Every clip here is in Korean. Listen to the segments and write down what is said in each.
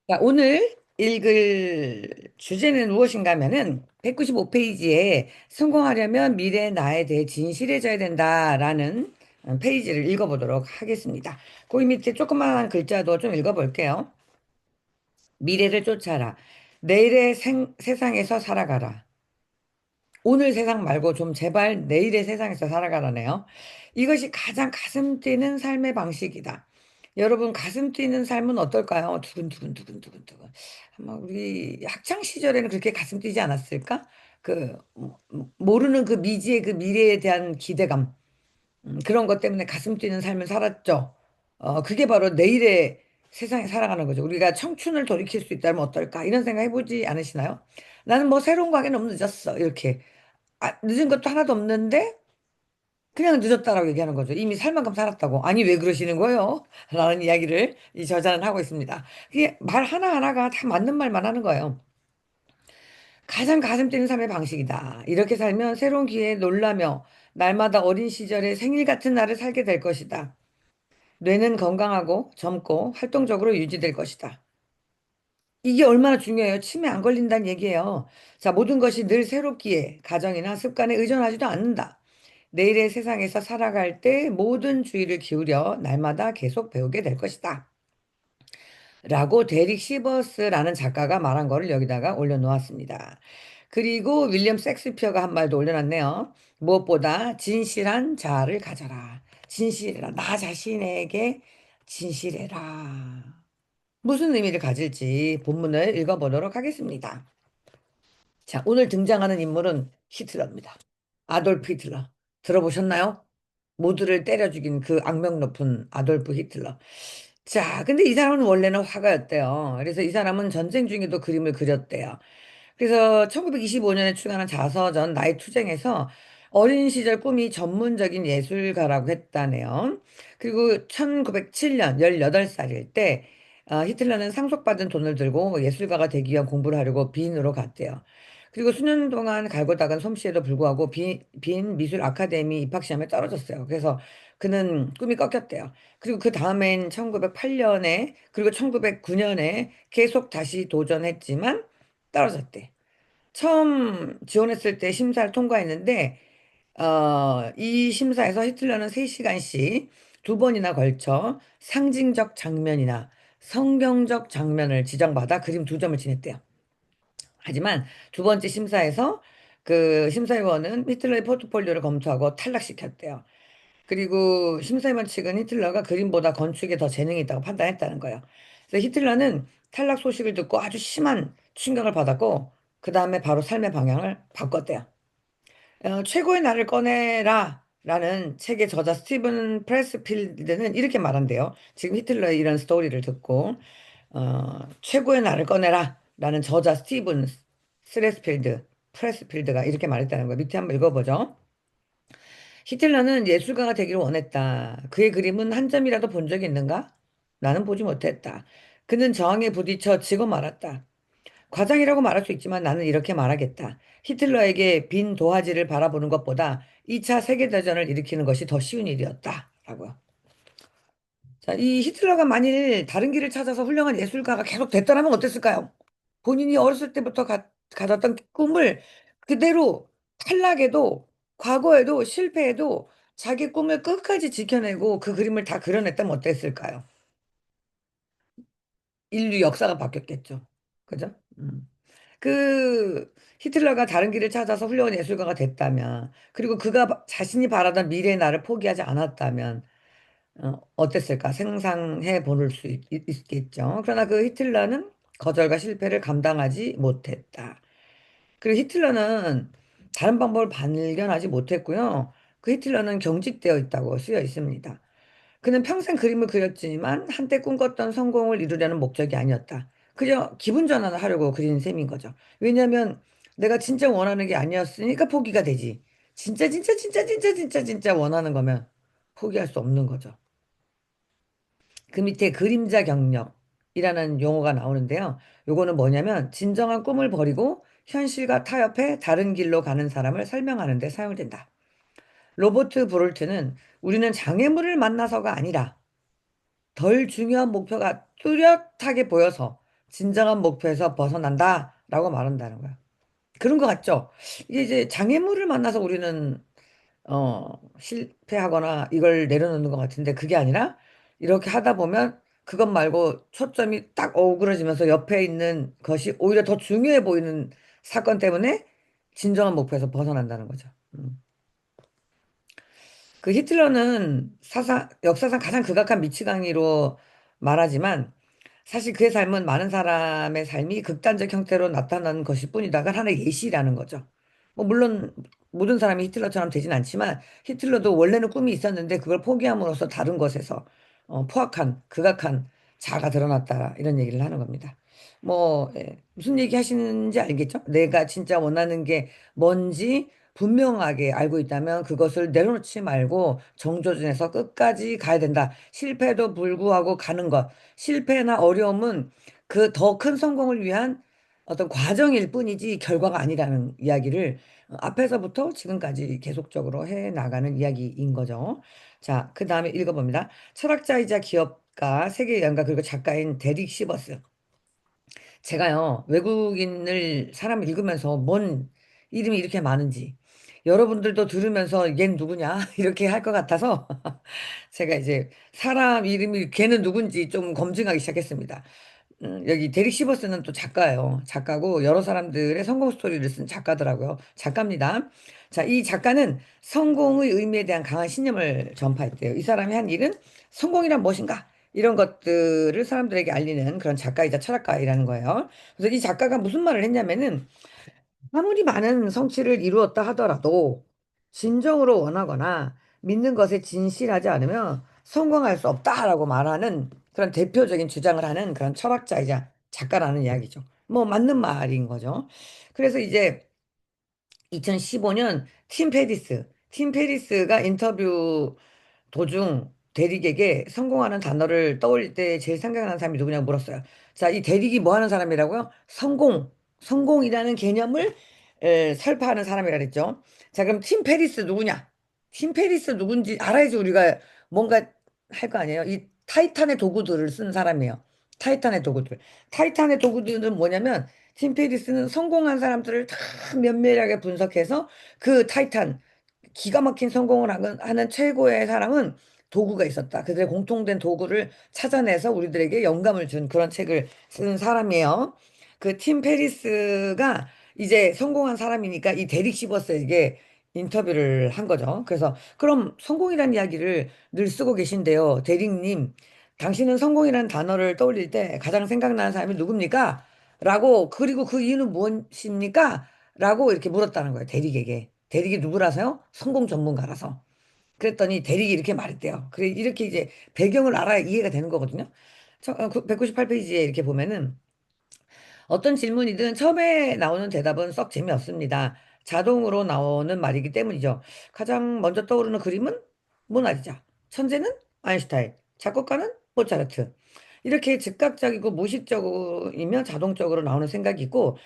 자, 오늘 읽을 주제는 무엇인가 하면은 195페이지에 성공하려면 미래의 나에 대해 진실해져야 된다라는 페이지를 읽어보도록 하겠습니다. 거기 밑에 조그마한 글자도 좀 읽어볼게요. 미래를 쫓아라. 내일의 세상에서 살아가라. 오늘 세상 말고 좀 제발 내일의 세상에서 살아가라네요. 이것이 가장 가슴 뛰는 삶의 방식이다. 여러분 가슴 뛰는 삶은 어떨까요? 두근두근 두근두근 두근. 아마 우리 학창 시절에는 그렇게 가슴 뛰지 않았을까? 모르는 그 미지의 그 미래에 대한 기대감. 그런 것 때문에 가슴 뛰는 삶을 살았죠. 그게 바로 내일의 세상에 살아가는 거죠. 우리가 청춘을 돌이킬 수 있다면 어떨까? 이런 생각 해보지 않으시나요? 나는 뭐 새로운 거 하기 너무 늦었어. 이렇게. 늦은 것도 하나도 없는데 그냥 늦었다라고 얘기하는 거죠. 이미 살 만큼 살았다고. 아니, 왜 그러시는 거예요? 라는 이야기를 이 저자는 하고 있습니다. 그게 말 하나하나가 다 맞는 말만 하는 거예요. 가장 가슴 뛰는 삶의 방식이다. 이렇게 살면 새로운 기회에 놀라며 날마다 어린 시절의 생일 같은 날을 살게 될 것이다. 뇌는 건강하고 젊고 활동적으로 유지될 것이다. 이게 얼마나 중요해요. 치매 안 걸린다는 얘기예요. 자, 모든 것이 늘 새롭기에 가정이나 습관에 의존하지도 않는다. 내일의 세상에서 살아갈 때 모든 주의를 기울여 날마다 계속 배우게 될 것이다. 라고 데릭 시버스라는 작가가 말한 거를 여기다가 올려놓았습니다. 그리고 윌리엄 섹스피어가 한 말도 올려놨네요. 무엇보다 진실한 자아를 가져라. 진실해라. 나 자신에게 진실해라. 무슨 의미를 가질지 본문을 읽어보도록 하겠습니다. 자, 오늘 등장하는 인물은 히틀러입니다. 아돌프 히틀러. 들어보셨나요? 모두를 때려 죽인 그 악명 높은 아돌프 히틀러. 자, 근데 이 사람은 원래는 화가였대요. 그래서 이 사람은 전쟁 중에도 그림을 그렸대요. 그래서 1925년에 출간한 자서전 나의 투쟁에서 어린 시절 꿈이 전문적인 예술가라고 했다네요. 그리고 1907년 18살일 때 히틀러는 상속받은 돈을 들고 예술가가 되기 위한 공부를 하려고 빈으로 갔대요. 그리고 수년 동안 갈고 닦은 솜씨에도 불구하고 빈 미술 아카데미 입학 시험에 떨어졌어요. 그래서 그는 꿈이 꺾였대요. 그리고 그 다음엔 1908년에 그리고 1909년에 계속 다시 도전했지만 떨어졌대. 처음 지원했을 때 심사를 통과했는데 이 심사에서 히틀러는 3시간씩 두 번이나 걸쳐 상징적 장면이나 성경적 장면을 지정받아 그림 2점을 지냈대요. 하지만 두 번째 심사에서 그 심사위원은 히틀러의 포트폴리오를 검토하고 탈락시켰대요. 그리고 심사위원 측은 히틀러가 그림보다 건축에 더 재능이 있다고 판단했다는 거예요. 그래서 히틀러는 탈락 소식을 듣고 아주 심한 충격을 받았고, 그 다음에 바로 삶의 방향을 바꿨대요. 최고의 나를 꺼내라 라는 책의 저자 스티븐 프레스필드는 이렇게 말한대요. 지금 히틀러의 이런 스토리를 듣고, 최고의 나를 꺼내라 라는 저자 스티븐 프레스필드가 이렇게 말했다는 거예요. 밑에 한번 읽어보죠. 히틀러는 예술가가 되기를 원했다. 그의 그림은 한 점이라도 본 적이 있는가? 나는 보지 못했다. 그는 저항에 부딪혀 지고 말았다. 과장이라고 말할 수 있지만 나는 이렇게 말하겠다. 히틀러에게 빈 도화지를 바라보는 것보다 2차 세계대전을 일으키는 것이 더 쉬운 일이었다. 라고요. 자, 이 히틀러가 만일 다른 길을 찾아서 훌륭한 예술가가 계속 됐더라면 어땠을까요? 본인이 어렸을 때부터 가졌던 꿈을 그대로 탈락해도 과거에도 실패해도 자기 꿈을 끝까지 지켜내고 그 그림을 다 그려냈다면 어땠을까요? 인류 역사가 바뀌었겠죠. 그죠? 그 히틀러가 다른 길을 찾아서 훌륭한 예술가가 됐다면, 그리고 그가 자신이 바라던 미래의 나를 포기하지 않았다면, 어땠을까 상상해 볼 수 있겠죠. 그러나 그 히틀러는 거절과 실패를 감당하지 못했다. 그리고 히틀러는 다른 방법을 발견하지 못했고요. 그 히틀러는 경직되어 있다고 쓰여 있습니다. 그는 평생 그림을 그렸지만 한때 꿈꿨던 성공을 이루려는 목적이 아니었다. 그저 기분 전환을 하려고 그린 셈인 거죠. 왜냐하면 내가 진짜 원하는 게 아니었으니까 포기가 되지. 진짜 진짜 진짜 진짜 진짜 진짜 원하는 거면 포기할 수 없는 거죠. 그 밑에 그림자 경력이라는 용어가 나오는데요. 요거는 뭐냐면 진정한 꿈을 버리고 현실과 타협해 다른 길로 가는 사람을 설명하는 데 사용된다. 로버트 브롤트는 우리는 장애물을 만나서가 아니라 덜 중요한 목표가 뚜렷하게 보여서 진정한 목표에서 벗어난다라고 말한다는 거야. 그런 것 같죠? 이게 이제 장애물을 만나서 우리는 실패하거나 이걸 내려놓는 것 같은데 그게 아니라 이렇게 하다 보면 그것 말고 초점이 딱 어우러지면서 옆에 있는 것이 오히려 더 중요해 보이는 사건 때문에 진정한 목표에서 벗어난다는 거죠. 그 히틀러는 역사상 가장 극악한 미치광이로 말하지만 사실 그의 삶은 많은 사람의 삶이 극단적 형태로 나타난 것일 뿐이다가 하나의 예시라는 거죠. 뭐 물론 모든 사람이 히틀러처럼 되진 않지만 히틀러도 원래는 꿈이 있었는데 그걸 포기함으로써 다른 것에서 포악한 극악한 자아가 드러났다 이런 얘기를 하는 겁니다. 뭐 무슨 얘기 하시는지 알겠죠? 내가 진짜 원하는 게 뭔지 분명하게 알고 있다면 그것을 내려놓지 말고 정조준에서 끝까지 가야 된다. 실패도 불구하고 가는 것. 실패나 어려움은 그 더 큰 성공을 위한 어떤 과정일 뿐이지 결과가 아니라는 이야기를 앞에서부터 지금까지 계속적으로 해 나가는 이야기인 거죠. 자, 그 다음에 읽어봅니다. 철학자이자 기업가, 세계 여행가 그리고 작가인 데릭 시버스. 제가요, 외국인을 사람 읽으면서 뭔 이름이 이렇게 많은지 여러분들도 들으면서 얜 누구냐 이렇게 할 것 같아서 제가 이제 사람 이름이 걔는 누군지 좀 검증하기 시작했습니다. 여기 데릭 시버스는 또 작가예요. 작가고 여러 사람들의 성공 스토리를 쓴 작가더라고요. 작가입니다. 자, 이 작가는 성공의 의미에 대한 강한 신념을 전파했대요. 이 사람이 한 일은 성공이란 무엇인가? 이런 것들을 사람들에게 알리는 그런 작가이자 철학가이라는 거예요. 그래서 이 작가가 무슨 말을 했냐면은 아무리 많은 성취를 이루었다 하더라도 진정으로 원하거나 믿는 것에 진실하지 않으면 성공할 수 없다라고 말하는 그런 대표적인 주장을 하는 그런 철학자이자 작가라는 이야기죠. 뭐 맞는 말인 거죠. 그래서 이제 2015년 팀 페리스가 인터뷰 도중 대릭에게 성공하는 단어를 떠올릴 때 제일 생각나는 사람이 누구냐고 물었어요. 자, 이 대릭이 뭐 하는 사람이라고요? 성공이라는 개념을 설파하는 사람이라 그랬죠. 자, 그럼 팀 페리스 누구냐? 팀 페리스 누군지 알아야지 우리가 뭔가 할 거 아니에요. 이 타이탄의 도구들을 쓴 사람이에요. 타이탄의 도구들. 타이탄의 도구들은 뭐냐면 팀 페리스는 성공한 사람들을 다 면밀하게 분석해서 그 타이탄 기가 막힌 성공을 하는 최고의 사람은 도구가 있었다. 그들의 공통된 도구를 찾아내서 우리들에게 영감을 준 그런 책을 쓴 사람이에요. 그 팀 페리스가 이제 성공한 사람이니까 이 데릭 시버스에게 인터뷰를 한 거죠. 그래서 그럼 성공이라는 이야기를 늘 쓰고 계신데요. 데릭님, 당신은 성공이라는 단어를 떠올릴 때 가장 생각나는 사람이 누굽니까? 라고, 그리고 그 이유는 무엇입니까? 라고 이렇게 물었다는 거예요. 대릭에게. 대릭이 누구라서요? 성공 전문가라서. 그랬더니 대릭이 이렇게 말했대요. 그래, 이렇게 이제 배경을 알아야 이해가 되는 거거든요. 198페이지에 이렇게 보면은 어떤 질문이든 처음에 나오는 대답은 썩 재미없습니다. 자동으로 나오는 말이기 때문이죠. 가장 먼저 떠오르는 그림은 모나리자. 천재는 아인슈타인. 작곡가는 모차르트. 이렇게 즉각적이고 무의식적이며 자동적으로 나오는 생각이 있고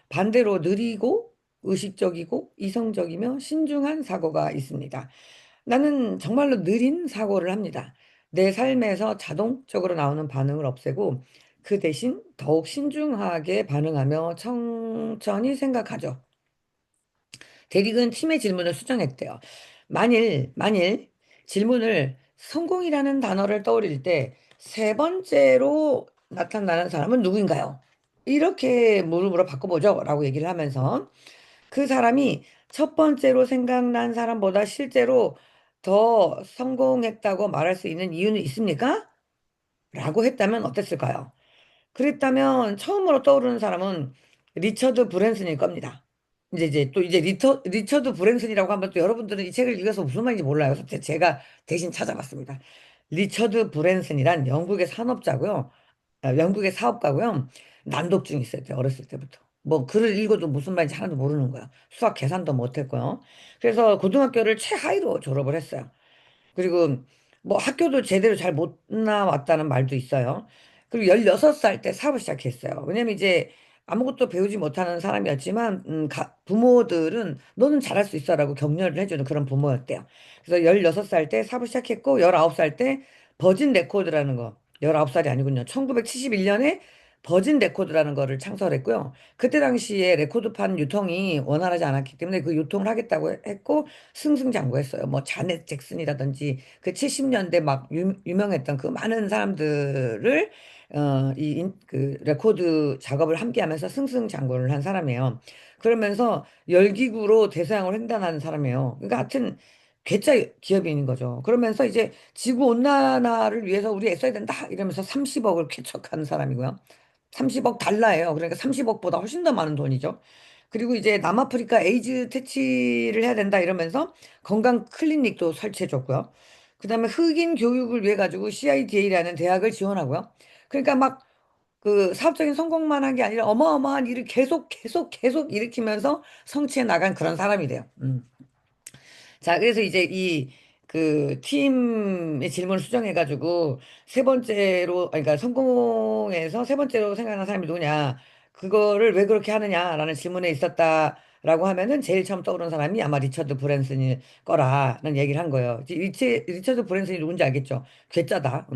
반대로 느리고 의식적이고 이성적이며 신중한 사고가 있습니다. 나는 정말로 느린 사고를 합니다. 내 삶에서 자동적으로 나오는 반응을 없애고 그 대신 더욱 신중하게 반응하며 천천히 생각하죠. 대리은 팀의 질문을 수정했대요. 만일 질문을 성공이라는 단어를 떠올릴 때 세 번째로 나타나는 사람은 누구인가요? 이렇게 물음으로 바꿔보죠. 라고 얘기를 하면서 그 사람이 첫 번째로 생각난 사람보다 실제로 더 성공했다고 말할 수 있는 이유는 있습니까? 라고 했다면 어땠을까요? 그랬다면 처음으로 떠오르는 사람은 리처드 브랜슨일 겁니다. 이제 또 이제 리처드 브랜슨이라고 하면 또 여러분들은 이 책을 읽어서 무슨 말인지 몰라요. 그래서 제가 대신 찾아봤습니다. 리처드 브랜슨이란 영국의 산업자고요. 영국의 사업가고요. 난독증이 있어요. 어렸을 때부터. 뭐 글을 읽어도 무슨 말인지 하나도 모르는 거야. 수학 계산도 못했고요. 그래서 고등학교를 최하위로 졸업을 했어요. 그리고 뭐 학교도 제대로 잘 못 나왔다는 말도 있어요. 그리고 16살 때 사업을 시작했어요. 왜냐면 이제 아무것도 배우지 못하는 사람이었지만 부모들은 너는 잘할 수 있어라고 격려를 해주는 그런 부모였대요. 그래서 16살 때 사업을 시작했고 19살 때 버진 레코드라는 거 19살이 아니군요. 1971년에 버진 레코드라는 거를 창설했고요. 그때 당시에 레코드판 유통이 원활하지 않았기 때문에 그 유통을 하겠다고 했고 승승장구했어요. 뭐 자넷 잭슨이라든지 그 70년대 막 유명했던 그 많은 사람들을 그 레코드 작업을 함께 하면서 승승장구를 한 사람이에요. 그러면서 열기구로 대서양을 횡단한 사람이에요. 그러니까 하여튼 괴짜 기업인인 거죠. 그러면서 이제 지구 온난화를 위해서 우리 애써야 된다 이러면서 30억을 쾌척한 사람이고요. 30억 달러예요. 그러니까 30억보다 훨씬 더 많은 돈이죠. 그리고 이제 남아프리카 에이즈 퇴치를 해야 된다 이러면서 건강 클리닉도 설치해줬고요. 그다음에 흑인 교육을 위해 가지고 CIDA라는 대학을 지원하고요. 그러니까 막 그 사업적인 성공만 한 게 아니라 어마어마한 일을 계속 일으키면서 성취해 나간 그런 사람이 돼요. 자, 그래서 이제 이 그 팀의 질문을 수정해가지고 세 번째로, 아니, 그러니까 성공해서 세 번째로 생각하는 사람이 누구냐, 그거를 왜 그렇게 하느냐라는 질문에 있었다라고 하면은 제일 처음 떠오르는 사람이 아마 리처드 브랜슨일 거라는 얘기를 한 거예요. 리처드 브랜슨이 누군지 알겠죠? 괴짜다.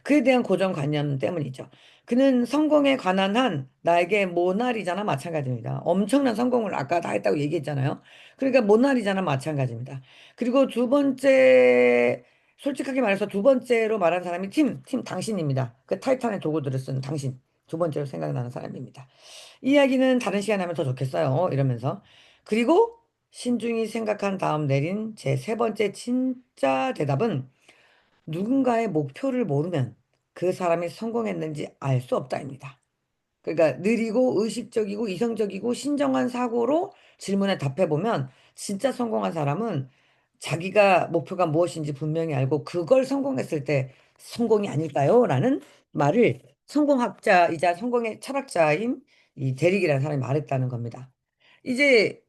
그에 대한 고정관념 때문이죠. 그는 성공에 관한 한 나에게 모나리자나 마찬가지입니다. 엄청난 성공을 아까 다 했다고 얘기했잖아요. 그러니까 모나리자나 마찬가지입니다. 그리고 두 번째, 솔직하게 말해서 두 번째로 말한 사람이 당신입니다. 그 타이탄의 도구들을 쓴 당신. 두 번째로 생각나는 사람입니다. 이야기는 다른 시간에 하면 더 좋겠어요. 이러면서. 그리고 신중히 생각한 다음 내린 제 세 번째 진짜 대답은 누군가의 목표를 모르면 그 사람이 성공했는지 알 수 없다입니다. 그러니까 느리고 의식적이고 이성적이고 신정한 사고로 질문에 답해보면 진짜 성공한 사람은 자기가 목표가 무엇인지 분명히 알고 그걸 성공했을 때 성공이 아닐까요? 라는 말을 성공학자이자 성공의 철학자인 이 데릭이라는 사람이 말했다는 겁니다. 이제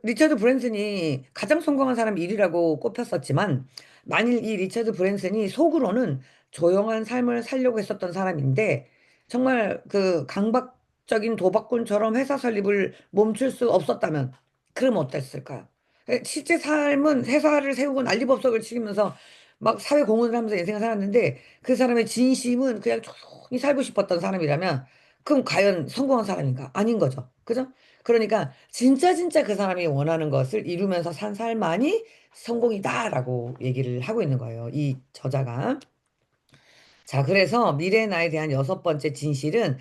리처드 브랜슨이 가장 성공한 사람 1위라고 꼽혔었지만 만일 이 리처드 브랜슨이 속으로는 조용한 삶을 살려고 했었던 사람인데 정말 그 강박적인 도박꾼처럼 회사 설립을 멈출 수 없었다면 그럼 어땠을까요? 실제 삶은 회사를 세우고 난리법석을 치면서 막 사회 공헌을 하면서 인생을 살았는데 그 사람의 진심은 그냥 조용히 살고 싶었던 사람이라면 그럼 과연 성공한 사람인가? 아닌 거죠. 그죠? 그러니까 진짜 그 사람이 원하는 것을 이루면서 산 삶만이 성공이다라고 얘기를 하고 있는 거예요. 이 저자가. 자, 그래서 미래의 나에 대한 여섯 번째 진실은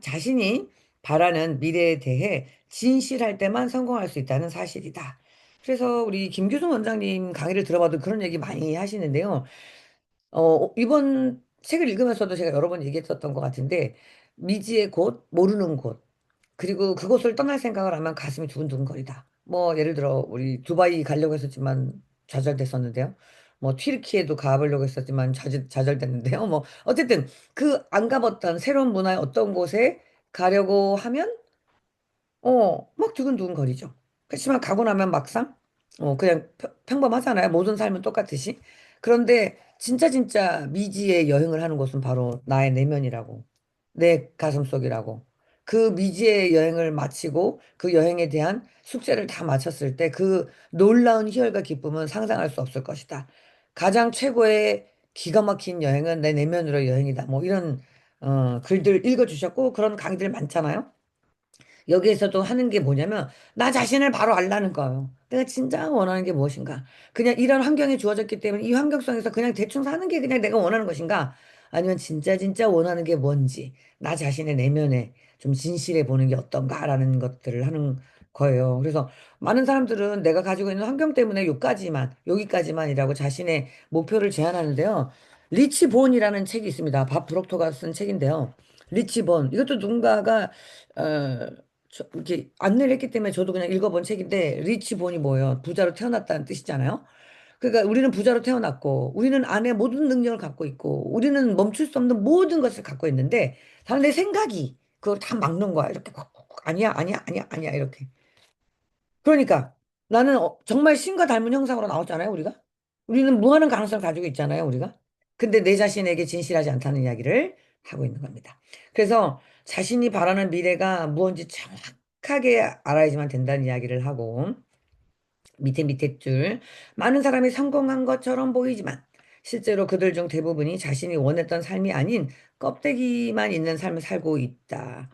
자신이 바라는 미래에 대해 진실할 때만 성공할 수 있다는 사실이다. 그래서 우리 김규성 원장님 강의를 들어봐도 그런 얘기 많이 하시는데요. 이번 책을 읽으면서도 제가 여러 번 얘기했었던 것 같은데, 미지의 곳, 모르는 곳. 그리고 그곳을 떠날 생각을 하면 가슴이 두근두근거리다. 뭐 예를 들어 우리 두바이 가려고 했었지만 좌절됐었는데요. 뭐 튀르키예도 가보려고 했었지만 좌절됐는데요. 뭐 어쨌든 그 안 가봤던 새로운 문화의 어떤 곳에 가려고 하면 막 두근두근거리죠. 그렇지만 가고 나면 막상 그냥 평범하잖아요. 모든 삶은 똑같듯이. 그런데 진짜 미지의 여행을 하는 곳은 바로 나의 내면이라고. 내 가슴속이라고. 그 미지의 여행을 마치고 그 여행에 대한 숙제를 다 마쳤을 때 그 놀라운 희열과 기쁨은 상상할 수 없을 것이다. 가장 최고의 기가 막힌 여행은 내 내면으로 여행이다. 뭐 이런 글들 읽어주셨고 그런 강의들 많잖아요. 여기에서도 하는 게 뭐냐면 나 자신을 바로 알라는 거예요. 내가 진짜 원하는 게 무엇인가? 그냥 이런 환경이 주어졌기 때문에 이 환경 속에서 그냥 대충 사는 게 그냥 내가 원하는 것인가? 아니면 진짜 원하는 게 뭔지 나 자신의 내면에 좀 진실해 보는 게 어떤가라는 것들을 하는 거예요. 그래서 많은 사람들은 내가 가지고 있는 환경 때문에 여기까지만이라고 자신의 목표를 제한하는데요. 리치 본이라는 책이 있습니다. 밥 브록토가 쓴 책인데요. 리치 본. 이것도 누군가가 어, 이렇게 안내를 했기 때문에 저도 그냥 읽어본 책인데 리치 본이 뭐예요? 부자로 태어났다는 뜻이잖아요. 그러니까 우리는 부자로 태어났고 우리는 안에 모든 능력을 갖고 있고 우리는 멈출 수 없는 모든 것을 갖고 있는데 다른 내 생각이 그걸 다 막는 거야. 이렇게 콕콕콕 아니야 이렇게. 그러니까 나는 정말 신과 닮은 형상으로 나왔잖아요, 우리가. 우리는 무한한 가능성을 가지고 있잖아요, 우리가. 근데 내 자신에게 진실하지 않다는 이야기를 하고 있는 겁니다. 그래서 자신이 바라는 미래가 무언지 정확하게 알아야지만 된다는 이야기를 하고 밑에 줄 많은 사람이 성공한 것처럼 보이지만 실제로 그들 중 대부분이 자신이 원했던 삶이 아닌 껍데기만 있는 삶을 살고 있다.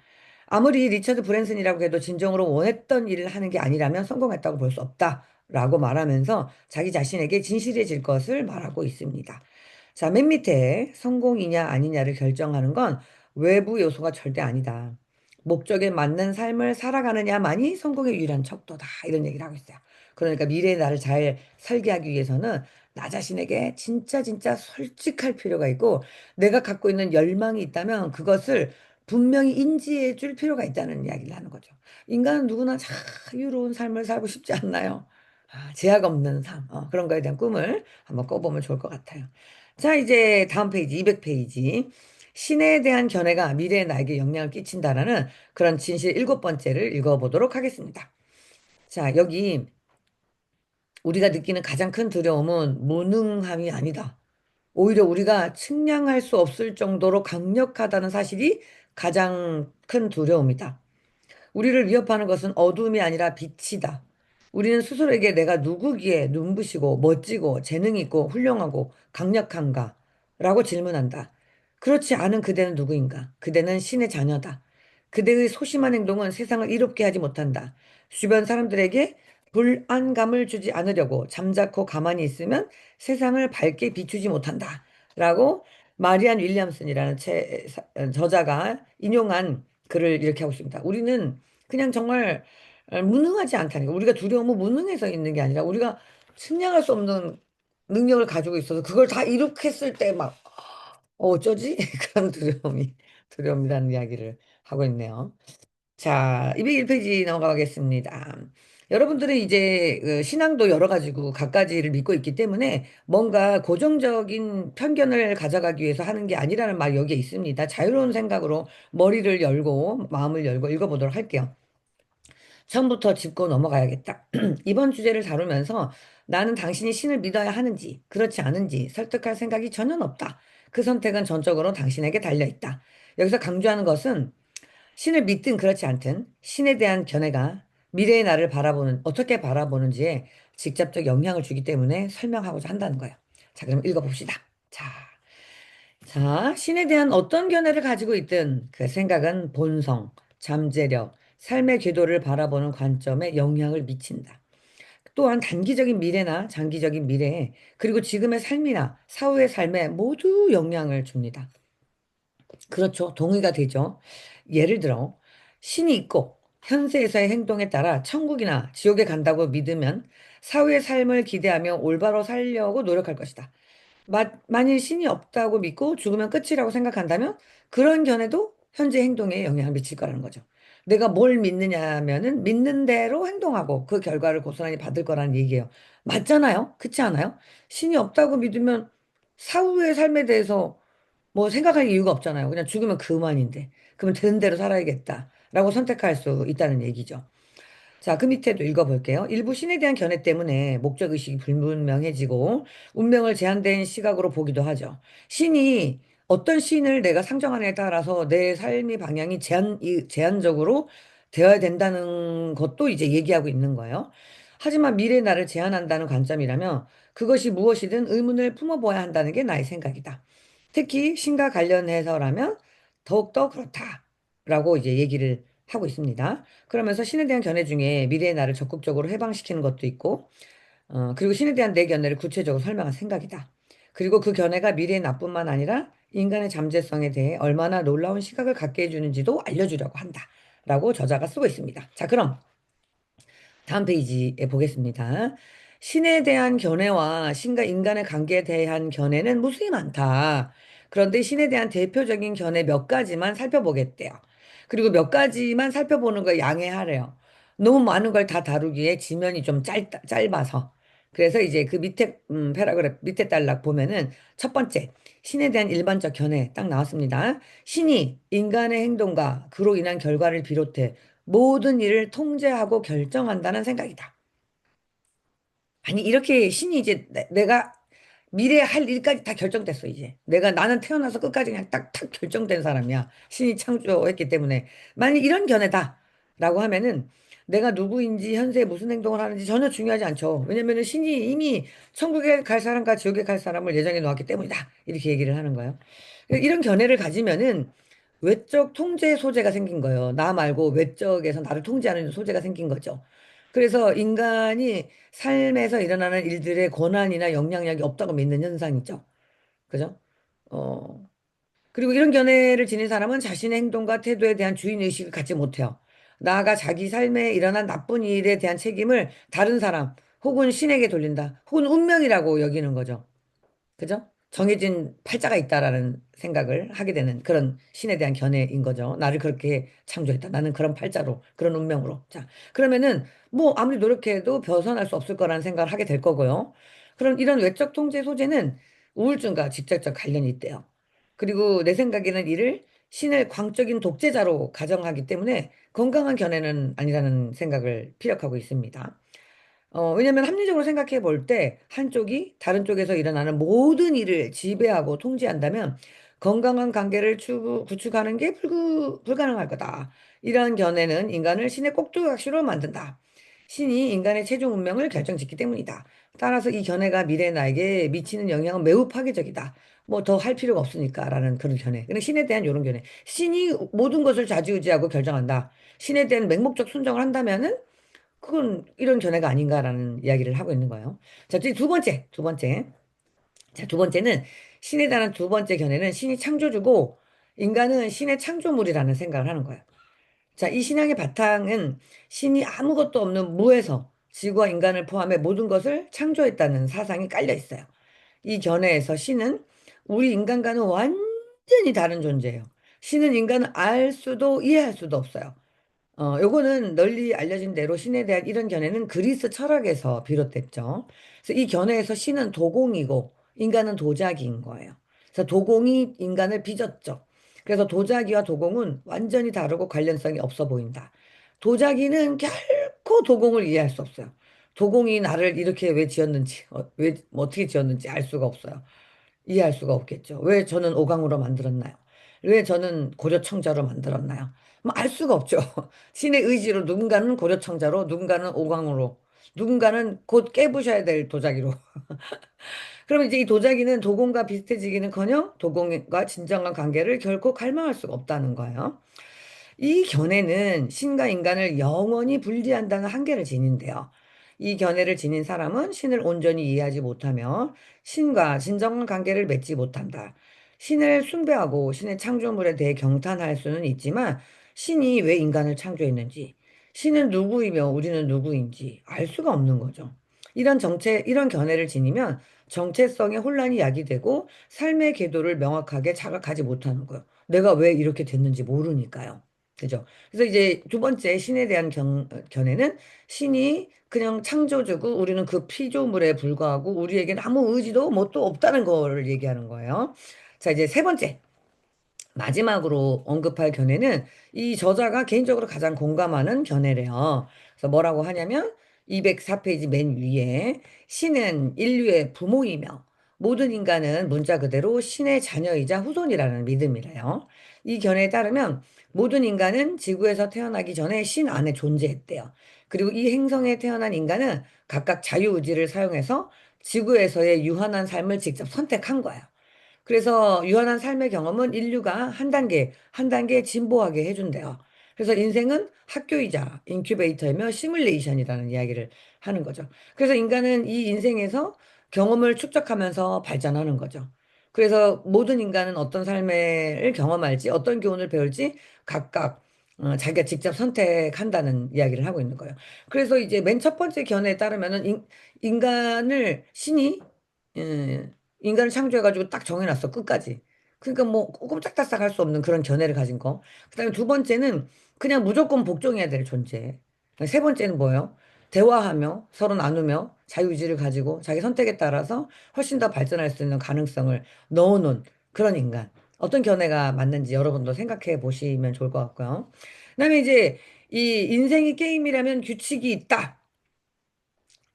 아무리 리처드 브랜슨이라고 해도 진정으로 원했던 일을 하는 게 아니라면 성공했다고 볼 수 없다라고 말하면서 자기 자신에게 진실해질 것을 말하고 있습니다. 자, 맨 밑에 성공이냐 아니냐를 결정하는 건 외부 요소가 절대 아니다. 목적에 맞는 삶을 살아가느냐만이 성공의 유일한 척도다. 이런 얘기를 하고 있어요. 그러니까 미래의 나를 잘 설계하기 위해서는 나 자신에게 진짜 진짜 솔직할 필요가 있고 내가 갖고 있는 열망이 있다면 그것을 분명히 인지해 줄 필요가 있다는 이야기를 하는 거죠. 인간은 누구나 자유로운 삶을 살고 싶지 않나요? 제약 없는 삶, 그런 거에 대한 꿈을 한번 꿔보면 좋을 것 같아요. 자, 이제 다음 페이지, 200페이지. 신에 대한 견해가 미래의 나에게 영향을 끼친다라는 그런 진실 일곱 번째를 읽어보도록 하겠습니다. 자, 여기 우리가 느끼는 가장 큰 두려움은 무능함이 아니다. 오히려 우리가 측량할 수 없을 정도로 강력하다는 사실이 가장 큰 두려움이다. 우리를 위협하는 것은 어둠이 아니라 빛이다. 우리는 스스로에게 내가 누구기에 눈부시고 멋지고 재능 있고 훌륭하고 강력한가? 라고 질문한다. 그렇지 않은 그대는 누구인가? 그대는 신의 자녀다. 그대의 소심한 행동은 세상을 이롭게 하지 못한다. 주변 사람들에게 불안감을 주지 않으려고 잠자코 가만히 있으면 세상을 밝게 비추지 못한다. 라고 마리안 윌리엄슨이라는 저자가 인용한 글을 이렇게 하고 있습니다. 우리는 그냥 정말 무능하지 않다니까. 우리가 두려움은 무능해서 있는 게 아니라 우리가 측량할 수 없는 능력을 가지고 있어서 그걸 다 이룩 했을 때 막, 어쩌지? 그런 두려움이라는 이야기를 하고 있네요. 자, 201페이지 넘어가겠습니다. 여러분들은 이제 신앙도 여러 가지고 갖가지를 믿고 있기 때문에 뭔가 고정적인 편견을 가져가기 위해서 하는 게 아니라는 말이 여기에 있습니다. 자유로운 생각으로 머리를 열고 마음을 열고 읽어보도록 할게요. 처음부터 짚고 넘어가야겠다. 이번 주제를 다루면서 나는 당신이 신을 믿어야 하는지, 그렇지 않은지 설득할 생각이 전혀 없다. 그 선택은 전적으로 당신에게 달려있다. 여기서 강조하는 것은 신을 믿든 그렇지 않든 신에 대한 견해가 미래의 나를 어떻게 바라보는지에 직접적 영향을 주기 때문에 설명하고자 한다는 거예요. 자, 그럼 읽어봅시다. 자, 신에 대한 어떤 견해를 가지고 있든 그 생각은 본성, 잠재력, 삶의 궤도를 바라보는 관점에 영향을 미친다. 또한 단기적인 미래나 장기적인 미래에 그리고 지금의 삶이나 사후의 삶에 모두 영향을 줍니다. 그렇죠. 동의가 되죠. 예를 들어 신이 있고 현세에서의 행동에 따라 천국이나 지옥에 간다고 믿으면 사후의 삶을 기대하며 올바로 살려고 노력할 것이다. 만일 신이 없다고 믿고 죽으면 끝이라고 생각한다면 그런 견해도 현재 행동에 영향을 미칠 거라는 거죠. 내가 뭘 믿느냐면은 믿는 대로 행동하고 그 결과를 고스란히 받을 거라는 얘기예요. 맞잖아요? 그렇지 않아요? 신이 없다고 믿으면 사후의 삶에 대해서 뭐 생각할 이유가 없잖아요. 그냥 죽으면 그만인데. 그러면 되는 대로 살아야겠다라고 선택할 수 있다는 얘기죠. 자, 그 밑에도 읽어볼게요. 일부 신에 대한 견해 때문에 목적의식이 불분명해지고 운명을 제한된 시각으로 보기도 하죠. 신이 어떤 신을 내가 상정하느냐에 따라서 내 삶의 방향이 제한적으로 되어야 된다는 것도 이제 얘기하고 있는 거예요. 하지만 미래 나를 제한한다는 관점이라면 그것이 무엇이든 의문을 품어보아야 한다는 게 나의 생각이다. 특히 신과 관련해서라면 더욱더 그렇다라고 이제 얘기를 하고 있습니다. 그러면서 신에 대한 견해 중에 미래의 나를 적극적으로 해방시키는 것도 있고, 그리고 신에 대한 내 견해를 구체적으로 설명한 생각이다. 그리고 그 견해가 미래의 나뿐만 아니라 인간의 잠재성에 대해 얼마나 놀라운 시각을 갖게 해주는지도 알려주려고 한다. 라고 저자가 쓰고 있습니다. 자, 그럼 다음 페이지에 보겠습니다. 신에 대한 견해와 신과 인간의 관계에 대한 견해는 무수히 많다. 그런데 신에 대한 대표적인 견해 몇 가지만 살펴보겠대요. 그리고 몇 가지만 살펴보는 걸 양해하래요. 너무 많은 걸 다 다루기에 지면이 좀 짧아서. 그래서 이제 그 밑에 패러그래프 밑에 단락 보면은 첫 번째 신에 대한 일반적 견해 딱 나왔습니다. 신이 인간의 행동과 그로 인한 결과를 비롯해 모든 일을 통제하고 결정한다는 생각이다. 아니, 이렇게 신이 이제 내가 미래에 할 일까지 다 결정됐어, 이제. 나는 태어나서 끝까지 그냥 딱딱 결정된 사람이야. 신이 창조했기 때문에. 만약 이런 견해다. 라고 하면은 내가 누구인지 현재 무슨 행동을 하는지 전혀 중요하지 않죠. 왜냐면은 신이 이미 천국에 갈 사람과 지옥에 갈 사람을 예정해 놓았기 때문이다. 이렇게 얘기를 하는 거예요. 이런 견해를 가지면은 외적 통제 소재가 생긴 거예요. 나 말고 외적에서 나를 통제하는 소재가 생긴 거죠. 그래서 인간이 삶에서 일어나는 일들의 권한이나 영향력이 없다고 믿는 현상이죠. 그죠? 어, 그리고 이런 견해를 지닌 사람은 자신의 행동과 태도에 대한 주인의식을 갖지 못해요. 나아가 자기 삶에 일어난 나쁜 일에 대한 책임을 다른 사람 혹은 신에게 돌린다. 혹은 운명이라고 여기는 거죠. 그죠? 정해진 팔자가 있다라는 생각을 하게 되는 그런 신에 대한 견해인 거죠. 나를 그렇게 창조했다. 나는 그런 팔자로, 그런 운명으로. 자, 그러면은 뭐 아무리 노력해도 벗어날 수 없을 거라는 생각을 하게 될 거고요. 그럼 이런 외적 통제 소재는 우울증과 직접적 관련이 있대요. 그리고 내 생각에는 이를 신을 광적인 독재자로 가정하기 때문에 건강한 견해는 아니라는 생각을 피력하고 있습니다. 왜냐면 합리적으로 생각해 볼 때 한쪽이 다른 쪽에서 일어나는 모든 일을 지배하고 통제한다면 건강한 관계를 구축하는 게 불가능할 거다. 이런 견해는 인간을 신의 꼭두각시로 만든다. 신이 인간의 최종 운명을 결정짓기 때문이다. 따라서 이 견해가 미래 나에게 미치는 영향은 매우 파괴적이다. 뭐 더 할 필요가 없으니까라는 그런 견해. 근데 신에 대한 이런 견해. 신이 모든 것을 좌지우지하고 결정한다. 신에 대한 맹목적 순종을 한다면은 그건 이런 견해가 아닌가라는 이야기를 하고 있는 거예요. 자, 이제 두 번째. 자, 두 번째는 신에 대한 두 번째 견해는 신이 창조주고 인간은 신의 창조물이라는 생각을 하는 거예요. 자, 이 신앙의 바탕은 신이 아무것도 없는 무에서 지구와 인간을 포함해 모든 것을 창조했다는 사상이 깔려 있어요. 이 견해에서 신은 우리 인간과는 완전히 다른 존재예요. 신은 인간을 알 수도 이해할 수도 없어요. 요거는 널리 알려진 대로 신에 대한 이런 견해는 그리스 철학에서 비롯됐죠. 그래서 이 견해에서 신은 도공이고 인간은 도자기인 거예요. 그래서 도공이 인간을 빚었죠. 그래서 도자기와 도공은 완전히 다르고 관련성이 없어 보인다. 도자기는 결코 도공을 이해할 수 없어요. 도공이 나를 이렇게 왜 지었는지, 뭐 어떻게 지었는지 알 수가 없어요. 이해할 수가 없겠죠. 왜 저는 오강으로 만들었나요? 왜 저는 고려청자로 만들었나요? 뭐 알 수가 없죠. 신의 의지로 누군가는 고려청자로, 누군가는 오강으로, 누군가는 곧 깨부셔야 될 도자기로. 그러면 이제 이 도자기는 도공과 비슷해지기는커녕 도공과 진정한 관계를 결코 갈망할 수가 없다는 거예요. 이 견해는 신과 인간을 영원히 분리한다는 한계를 지닌대요. 이 견해를 지닌 사람은 신을 온전히 이해하지 못하며 신과 진정한 관계를 맺지 못한다. 신을 숭배하고 신의 창조물에 대해 경탄할 수는 있지만 신이 왜 인간을 창조했는지, 신은 누구이며 우리는 누구인지 알 수가 없는 거죠. 이런 견해를 지니면 정체성의 혼란이 야기되고 삶의 궤도를 명확하게 자각하지 못하는 거예요. 내가 왜 이렇게 됐는지 모르니까요. 그죠? 그래서 이제 두 번째 신에 대한 견해는 신이 그냥 창조주고 우리는 그 피조물에 불과하고 우리에게는 아무 의지도 뭐 또 없다는 걸 얘기하는 거예요. 자, 이제 세 번째. 마지막으로 언급할 견해는 이 저자가 개인적으로 가장 공감하는 견해래요. 그래서 뭐라고 하냐면 204페이지 맨 위에 신은 인류의 부모이며 모든 인간은 문자 그대로 신의 자녀이자 후손이라는 믿음이래요. 이 견해에 따르면 모든 인간은 지구에서 태어나기 전에 신 안에 존재했대요. 그리고 이 행성에 태어난 인간은 각각 자유의지를 사용해서 지구에서의 유한한 삶을 직접 선택한 거예요. 그래서 유한한 삶의 경험은 인류가 한 단계 진보하게 해준대요. 그래서 인생은 학교이자 인큐베이터이며 시뮬레이션이라는 이야기를 하는 거죠. 그래서 인간은 이 인생에서 경험을 축적하면서 발전하는 거죠. 그래서 모든 인간은 어떤 삶을 경험할지, 어떤 교훈을 배울지 각각 자기가 직접 선택한다는 이야기를 하고 있는 거예요. 그래서 이제 맨 첫 번째 견해에 따르면은 인간을 신이 인간을 창조해가지고 딱 정해놨어, 끝까지. 그러니까 뭐 꼼짝달싹 할 수 없는 그런 견해를 가진 거. 그다음에 두 번째는 그냥 무조건 복종해야 될 존재. 세 번째는 뭐예요? 대화하며 서로 나누며 자유의지를 가지고 자기 선택에 따라서 훨씬 더 발전할 수 있는 가능성을 넣어놓은 그런 인간. 어떤 견해가 맞는지 여러분도 생각해 보시면 좋을 것 같고요. 그다음에 이제 이 인생이 게임이라면 규칙이 있다.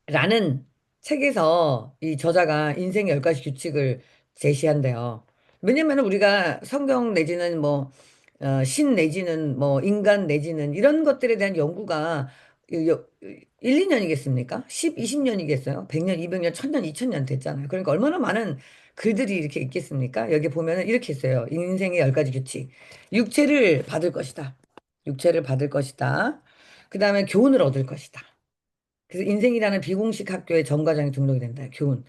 라는 책에서 이 저자가 인생의 10가지 규칙을 제시한대요. 왜냐면 우리가 성경 내지는 뭐, 신 내지는 뭐, 인간 내지는 이런 것들에 대한 연구가 1, 2년이겠습니까? 10, 20년이겠어요? 100년, 200년, 1000년, 2000년 됐잖아요. 그러니까 얼마나 많은 글들이 이렇게 있겠습니까? 여기 보면은 이렇게 써요. 인생의 10가지 규칙. 육체를 받을 것이다. 육체를 받을 것이다. 그 다음에 교훈을 얻을 것이다. 그래서 인생이라는 비공식 학교에 전과정이 등록이 된다. 교훈.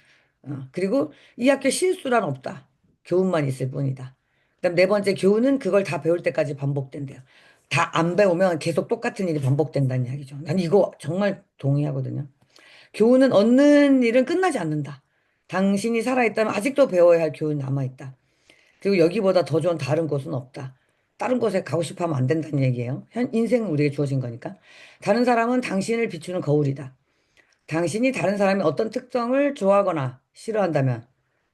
그리고 이 학교 실수란 없다. 교훈만 있을 뿐이다. 그다음 네 번째 교훈은 그걸 다 배울 때까지 반복된대요. 다 안 배우면 계속 똑같은 일이 반복된다는 이야기죠. 난 이거 정말 동의하거든요. 교훈은 얻는 일은 끝나지 않는다. 당신이 살아있다면 아직도 배워야 할 교훈이 남아있다. 그리고 여기보다 더 좋은 다른 곳은 없다. 다른 곳에 가고 싶어 하면 안 된다는 얘기예요. 인생은 우리에게 주어진 거니까. 다른 사람은 당신을 비추는 거울이다. 당신이 다른 사람이 어떤 특성을 좋아하거나 싫어한다면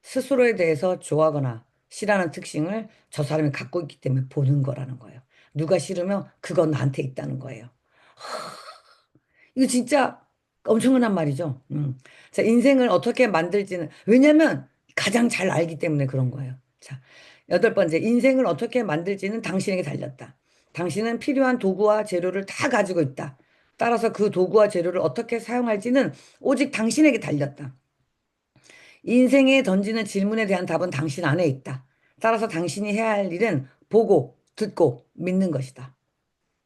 스스로에 대해서 좋아하거나 싫어하는 특징을 저 사람이 갖고 있기 때문에 보는 거라는 거예요. 누가 싫으면 그건 나한테 있다는 거예요. 이거 진짜 엄청난 말이죠. 자, 인생을 어떻게 만들지는, 왜냐면 가장 잘 알기 때문에 그런 거예요. 자, 여덟 번째, 인생을 어떻게 만들지는 당신에게 달렸다. 당신은 필요한 도구와 재료를 다 가지고 있다. 따라서 그 도구와 재료를 어떻게 사용할지는 오직 당신에게 달렸다. 인생에 던지는 질문에 대한 답은 당신 안에 있다. 따라서 당신이 해야 할 일은 보고, 듣고, 믿는 것이다.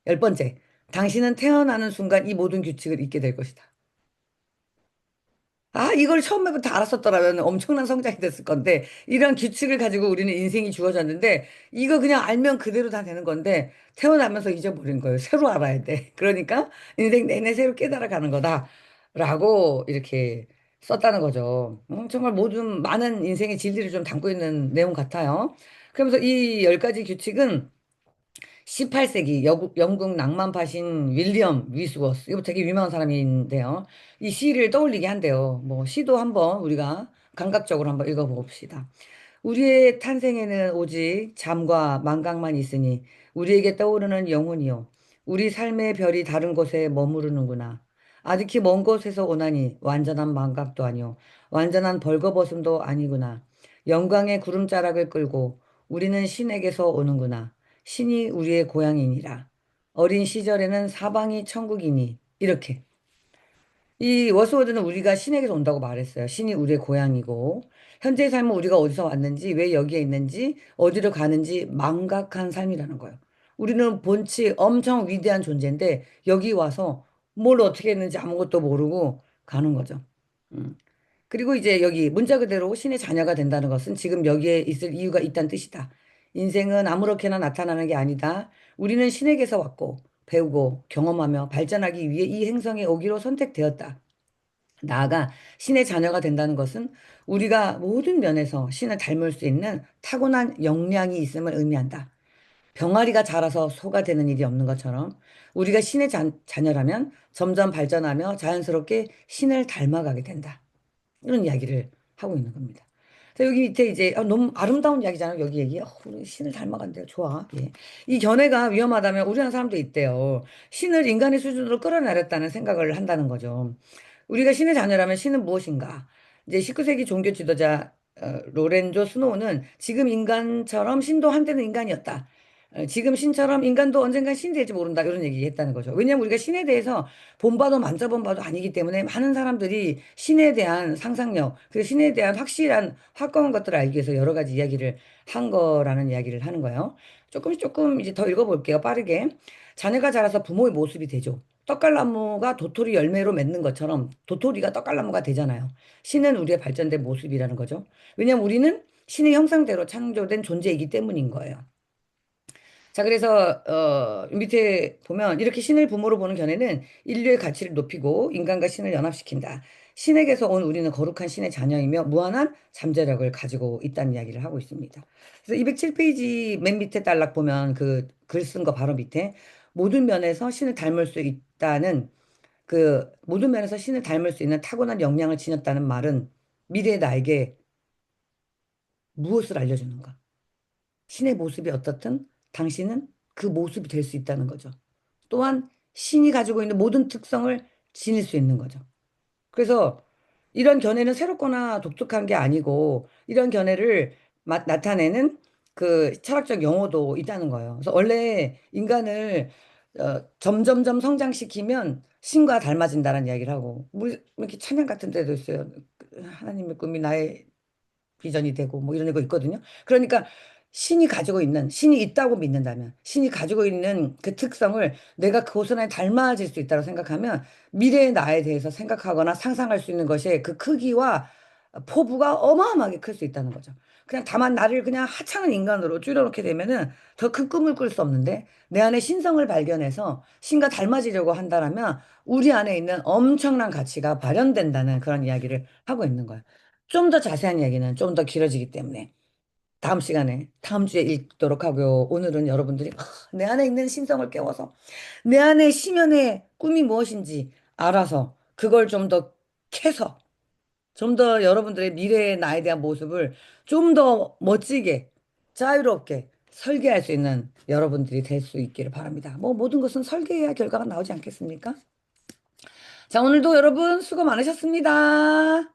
열 번째, 당신은 태어나는 순간 이 모든 규칙을 잊게 될 것이다. 아, 이걸 처음에부터 알았었더라면 엄청난 성장이 됐을 건데, 이런 규칙을 가지고 우리는 인생이 주어졌는데, 이거 그냥 알면 그대로 다 되는 건데, 태어나면서 잊어버린 거예요. 새로 알아야 돼. 그러니까, 인생 내내 새로 깨달아가는 거다. 라고 이렇게 썼다는 거죠. 정말 모든 많은 인생의 진리를 좀 담고 있는 내용 같아요. 그러면서 이 10가지 규칙은 18세기 영국 낭만파신 윌리엄 위스워스, 이거 되게 유명한 사람인데요. 이 시를 떠올리게 한대요. 뭐 시도 한번 우리가 감각적으로 한번 읽어봅시다. 우리의 탄생에는 오직 잠과 망각만 있으니 우리에게 떠오르는 영혼이요. 우리 삶의 별이 다른 곳에 머무르는구나. 아득히 먼 곳에서 오나니 완전한 망각도 아니요. 완전한 벌거벗음도 아니구나. 영광의 구름자락을 끌고 우리는 신에게서 오는구나. 신이 우리의 고향이니라. 어린 시절에는 사방이 천국이니. 이렇게. 이 워스워드는 우리가 신에게서 온다고 말했어요. 신이 우리의 고향이고, 현재의 삶은 우리가 어디서 왔는지, 왜 여기에 있는지, 어디로 가는지 망각한 삶이라는 거예요. 우리는 본치 엄청 위대한 존재인데, 여기 와서 뭘 어떻게 했는지 아무것도 모르고 가는 거죠. 음. 그리고 이제 여기 문자 그대로 신의 자녀가 된다는 것은 지금 여기에 있을 이유가 있다는 뜻이다. 인생은 아무렇게나 나타나는 게 아니다. 우리는 신에게서 왔고, 배우고, 경험하며 발전하기 위해 이 행성에 오기로 선택되었다. 나아가 신의 자녀가 된다는 것은 우리가 모든 면에서 신을 닮을 수 있는 타고난 역량이 있음을 의미한다. 병아리가 자라서 소가 되는 일이 없는 것처럼 우리가 신의 자녀라면 점점 발전하며 자연스럽게 신을 닮아가게 된다. 이런 이야기를 하고 있는 겁니다. 그래서 여기 밑에 이제 너무 아름다운 이야기잖아요. 여기 얘기. 우리 신을 닮아간대요. 좋아. 예. 이 견해가 위험하다면 우려하는 사람도 있대요. 신을 인간의 수준으로 끌어내렸다는 생각을 한다는 거죠. 우리가 신의 자녀라면 신은 무엇인가? 이제 19세기 종교 지도자 로렌조 스노우는 지금 인간처럼 신도 한때는 인간이었다. 지금 신처럼 인간도 언젠간 신이 될지 모른다. 이런 얘기 했다는 거죠. 왜냐하면 우리가 신에 대해서 본바도 만져본 바도 아니기 때문에 많은 사람들이 신에 대한 상상력, 그리고 신에 대한 확실한 확고한 것들을 알기 위해서 여러 가지 이야기를 한 거라는 이야기를 하는 거예요. 조금 이제 더 읽어볼게요. 빠르게. 자녀가 자라서 부모의 모습이 되죠. 떡갈나무가 도토리 열매로 맺는 것처럼 도토리가 떡갈나무가 되잖아요. 신은 우리의 발전된 모습이라는 거죠. 왜냐하면 우리는 신의 형상대로 창조된 존재이기 때문인 거예요. 자, 그래서 밑에 보면 이렇게 신을 부모로 보는 견해는 인류의 가치를 높이고 인간과 신을 연합시킨다. 신에게서 온 우리는 거룩한 신의 자녀이며 무한한 잠재력을 가지고 있다는 이야기를 하고 있습니다. 그래서 207페이지 맨 밑에 딸락 보면 그 글 쓴 거 바로 밑에 모든 면에서 신을 닮을 수 있다는 그 모든 면에서 신을 닮을 수 있는 타고난 역량을 지녔다는 말은 미래의 나에게 무엇을 알려주는가? 신의 모습이 어떻든 당신은 그 모습이 될 수 있다는 거죠. 또한 신이 가지고 있는 모든 특성을 지닐 수 있는 거죠. 그래서 이런 견해는 새롭거나 독특한 게 아니고 이런 견해를 나타내는 그 철학적 용어도 있다는 거예요. 그래서 원래 인간을 점점점 성장시키면 신과 닮아진다는 이야기를 하고, 뭐 이렇게 찬양 같은 데도 있어요. 하나님의 꿈이 나의 비전이 되고 뭐 이런 거 있거든요. 그러니까 신이 있다고 믿는다면 신이 가지고 있는 그 특성을 내가 그곳을 안에 닮아질 수 있다고 생각하면 미래의 나에 대해서 생각하거나 상상할 수 있는 것이 그 크기와 포부가 어마어마하게 클 수 있다는 거죠. 그냥 다만 나를 그냥 하찮은 인간으로 줄여놓게 되면은 더 큰 꿈을 꿀 수 없는데 내 안에 신성을 발견해서 신과 닮아지려고 한다라면 우리 안에 있는 엄청난 가치가 발현된다는 그런 이야기를 하고 있는 거예요. 좀 더 자세한 이야기는 좀 더 길어지기 때문에 다음 시간에 다음 주에 읽도록 하고요. 오늘은 여러분들이 내 안에 있는 신성을 깨워서 내 안에 심연의 꿈이 무엇인지 알아서 그걸 좀 더 캐서 좀 더 여러분들의 미래의 나에 대한 모습을 좀 더 멋지게 자유롭게 설계할 수 있는 여러분들이 될 수 있기를 바랍니다. 뭐 모든 것은 설계해야 결과가 나오지 않겠습니까? 자, 오늘도 여러분 수고 많으셨습니다.